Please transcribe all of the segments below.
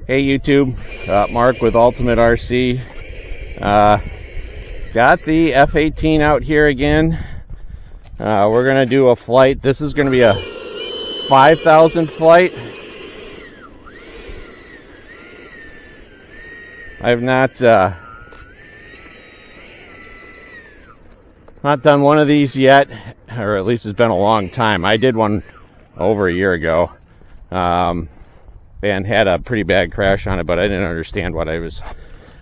Hey YouTube, Mark with Ultimate RC. Got the F-18 out here again. We're going to do a flight. This is going to be a 5,000 flight. I've not done one of these yet, or at least it's been a long time. I did one over a year ago. And had a pretty bad crash on it, but I didn't understand what I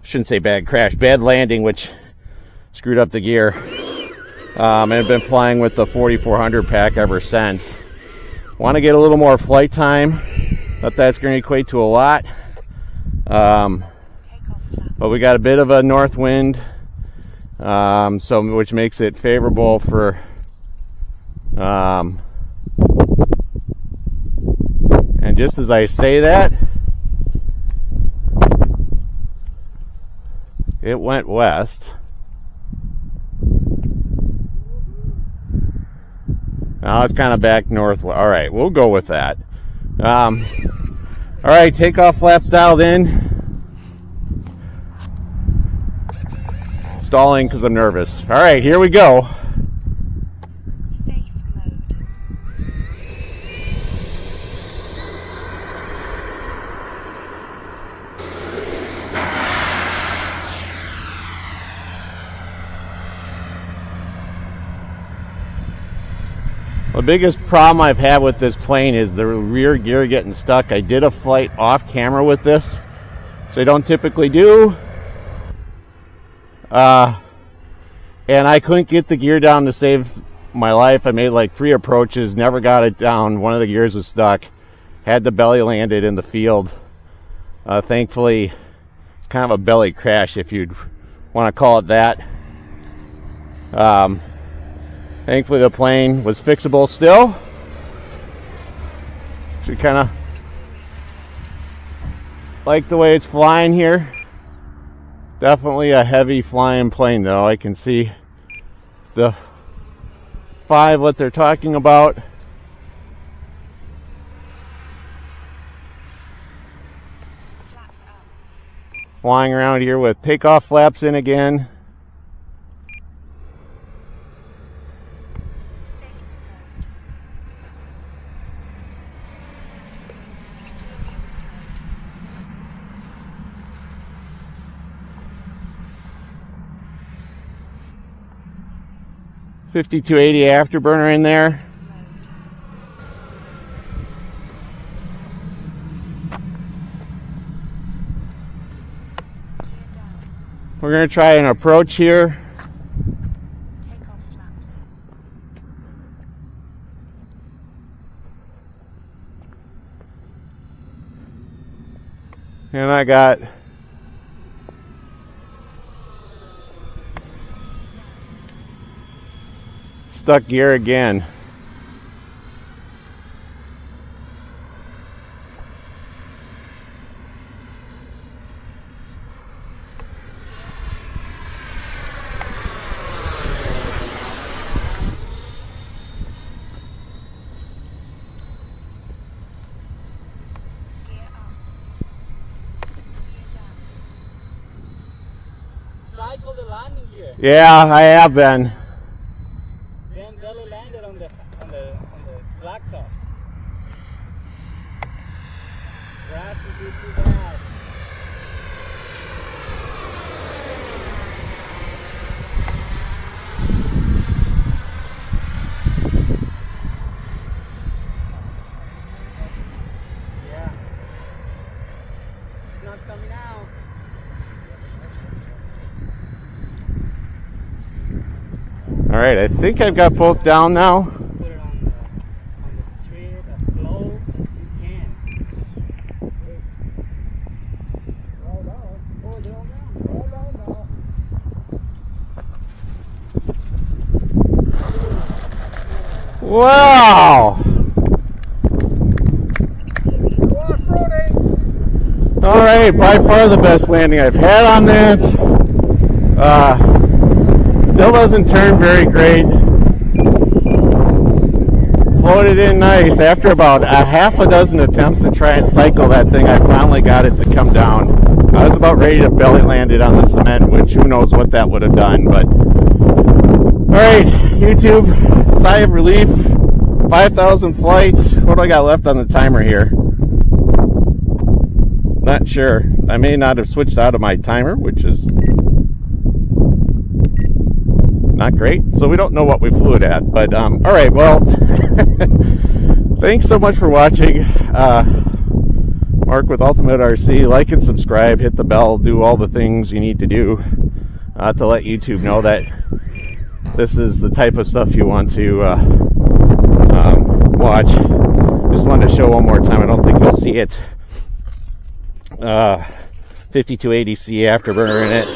shouldn't say bad crash, bad landing, which screwed up the gear. And I've been flying with the 4400 pack ever since. Want to get a little more flight time, but that's going to equate to a lot. But we got a bit of a north wind, which makes it favorable for and just as I say that, it went west. Now it's kind of back north. All right, we'll go with that. All right, takeoff flaps dialed in. Stalling because I'm nervous. All right, here we go. The biggest problem I've had with this plane is the rear gear getting stuck. I did a flight off camera with this, so I don't typically do. And I couldn't get the gear down to save my life. I made like 3 approaches, never got it down. One of the gears was stuck. Had the belly landed in the field. Thankfully, kind of a belly crash if you'd want to call it that. Thankfully the plane was fixable still. So kind of like the way it's flying here. Definitely a heavy flying plane though. I can see the 5 what they're talking about. Flying around here with takeoff flaps in again. .5280 afterburner in there. We're going to try an approach here. And I got stuck gear again. Cycle the landing gear. Yeah, I have been. Then belly landed on the blacktop. Grass would be too bad. Yeah. It's not coming out. All right, I think I've got both down now. Put it on the street as slow as you can. Roll down. Oh, they're all down. Roll down now. Wow! All right, by far the best landing I've had on this. Still doesn't turn very great. floated in nice. After about a half a dozen attempts to try and cycle that thing, I finally got it to come down. I was about ready to belly land it on the cement, which who knows what that would have done. But alright, YouTube, sigh of relief. 5,000 flights. What do I got left on the timer here? Not sure. I may not have switched out of my timer, which is not great. So we don't know what we flew it at. But alright, well, thanks so much for watching. Mark with Ultimate RC. Like and subscribe, hit the bell, do all the things you need to do to let YouTube know that this is the type of stuff you want to watch. Just wanted to show one more time. I don't think you'll see it. 5280C afterburner in it.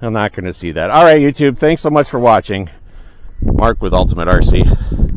I'm not going to see that. Alright, YouTube, thanks so much for watching. Mark with Ultimate RC.